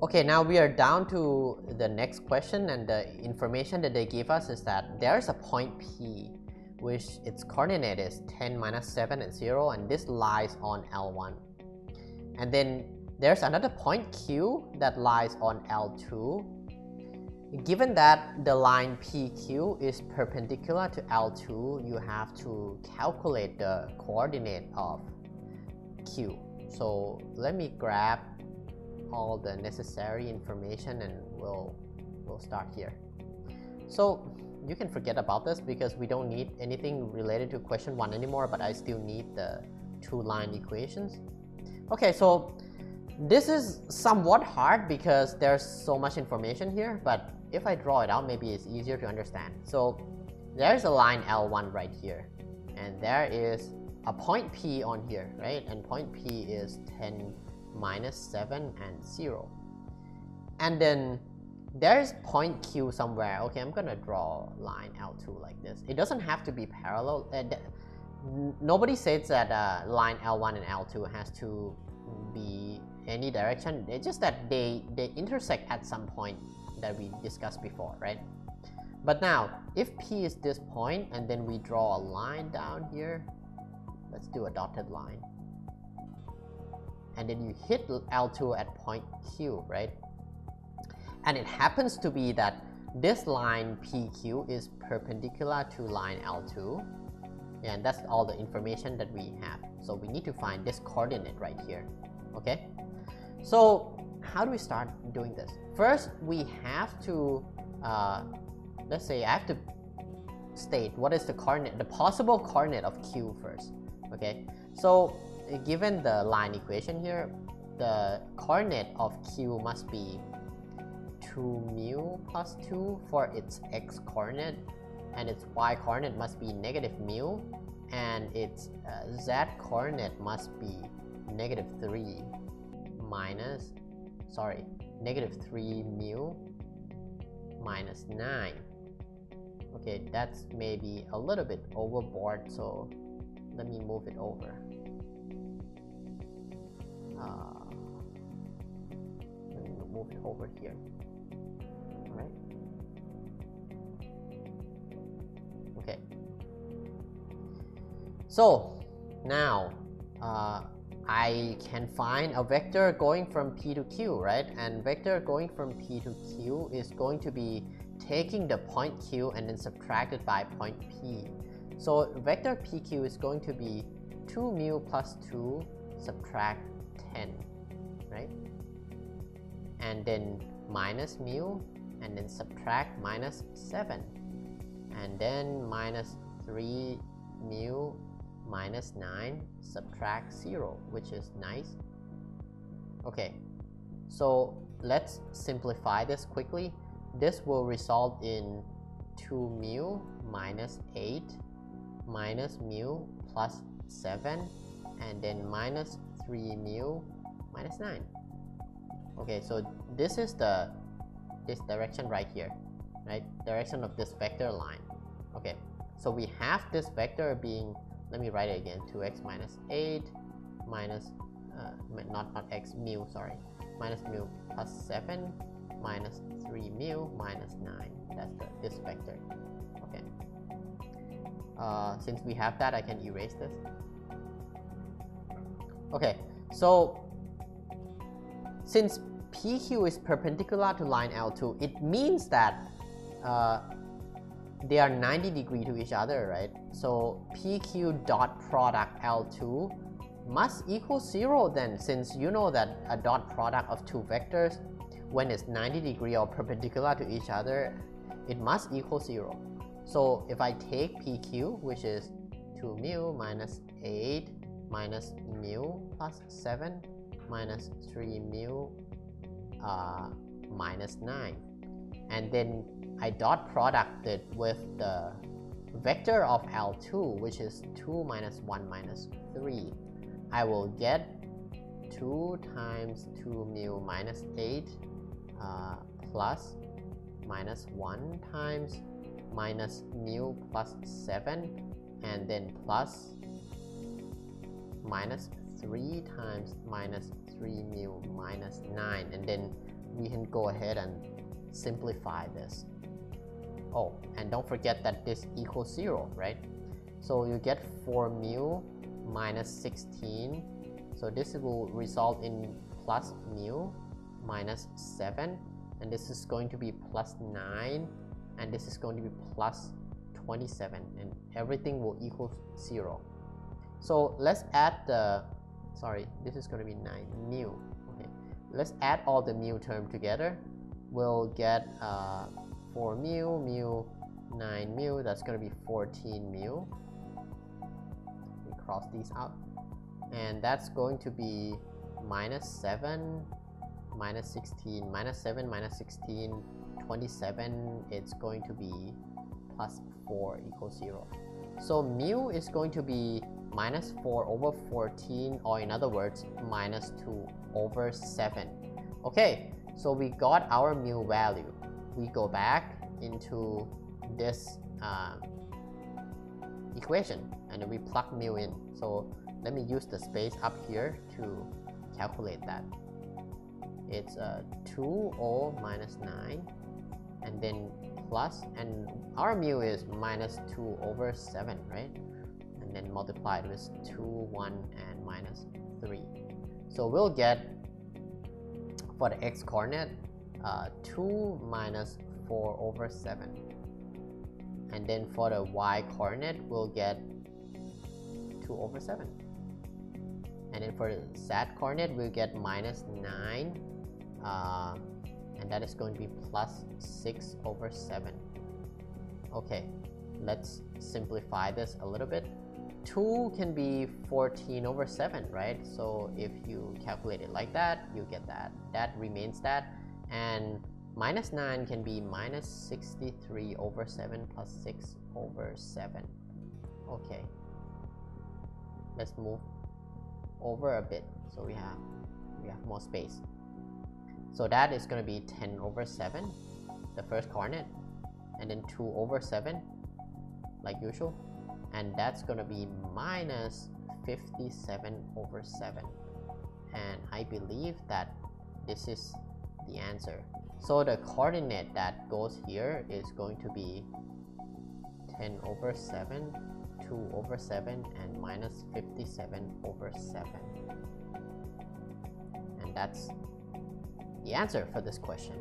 Okay, now we are down to the next question, and the information that they give us is that there's a point P which its coordinate is 10, -7 and 0, and this lies on L1. And then there's another point Q that lies on L2. Given that the line PQ is perpendicular to L2, you have to calculate the coordinate of Q. So let me grab all the necessary information and we'll start here. So you can forget about this because we don't need anything related to question 1 anymore, but I still need the 2 line equations. Okay, so this is somewhat hard because there's so much information here, but if I draw it out, maybe it's easier to understand. So there's a line L1 right here, and there is a point P on here, right? And point P is 10, -7 and 0. And then there's point Q somewhere. Okay, I'm gonna draw line L2 like this. It doesn't have to be parallel. Nobody says that line L1 and L2 has to be any direction. It's just that they intersect at some point that we discussed before, right? But now if P is this point and then we draw a line down here, let's do a dotted line, and then you hit L2 at point Q, right? And it happens to be that this line PQ is perpendicular to line L2, and that's all the information that we have. So we need to find this coordinate right here. Okay, so how do we start doing this? First, we have to let's say I have to state what is the coordinate, the possible coordinate of Q first. Okay, so given the line equation here, the coordinate of Q must be 2 mu plus 2 for its x coordinate, and its y coordinate must be negative mu, and its z coordinate must be negative 3 mu minus 9. Okay, that's maybe a little bit overboard, so let me move it over. Let me move it over here. Alright. Okay. So now I can find a vector going from P to Q, right? And vector going from P to Q is going to be taking the point Q and then subtracted by point P. So vector PQ is going to be 2 mu plus 2 subtract 10, right? And then minus mu, and then subtract minus 7, and then minus 3 mu minus 9 subtract 0, which is nice. Okay, so let's simplify this quickly. This will result in 2 mu minus 8 minus mu plus 7, and then minus 3 mu minus 9. Okay, so this is this direction right here, right? Direction of this vector line. Okay, so we have this vector being, let me write it again, 2x minus 8 minus not x, mu, sorry, minus mu plus 7 minus 3 mu minus 9. That's this vector. Okay, since we have that, I can erase this. Okay, so since PQ is perpendicular to line L2, it means that they are 90 degrees to each other, right? So PQ dot product L2 must equal 0 then, since you know that a dot product of two vectors, when it's 90 degrees or perpendicular to each other, it must equal 0. So if I take PQ, which is 2 mu minus 8 minus mu plus 7 minus 3 mu minus 9, and then I dot product it with the vector of L2, which is 2 minus 1 minus 3, I will get 2 times 2 mu minus 8 plus minus 1 times minus mu plus 7, and then plus minus 3 times minus 3 mu minus 9, and then we can go ahead and simplify this. Oh, and don't forget that this equals 0, right? So you get 4 mu minus 16. So this will result in plus mu minus 7, and this is going to be plus 9, and this is going to be plus 27, and everything will equal 0. So let's add the, sorry, this is going to be 9 mu. Okay, let's add all the mu term together. We'll get 4 mu, 9 mu, that's going to be 14 mu. We cross these out, and that's going to be minus 7, minus 16, minus 7, minus 16, 27, it's going to be plus 4 equals 0. So mu is going to be minus 4 over 14, or in other words, minus 2 over 7. Okay, so we got our mu value. We go back into this equation and we plug mu in. So let me use the space up here to calculate that. It's 2o minus 9, and then plus, and our mu is minus 2 over 7, right? And then multiplied with 2, 1, and minus 3. So we'll get, for the x coordinate, 2 minus 4 over 7. And then for the y coordinate, we'll get 2 over 7. And then for the z coordinate, we'll get minus 9. And that is going to be plus 6 over 7. Okay, let's simplify this a little bit. 2 can be 14 over 7, right? So if you calculate it like that, you get that. That remains that. And minus 9 can be minus 63 over 7 plus 6 over 7. Okay, let's move over a bit so we have more space. So that is going to be 10 over 7, the first coordinate, and then 2 over 7 like usual, and that's going to be minus 57 over 7, and I believe that this is the answer. So the coordinate that goes here is going to be 10 over 7, 2 over 7, and minus 57 over 7, and that's the answer for this question.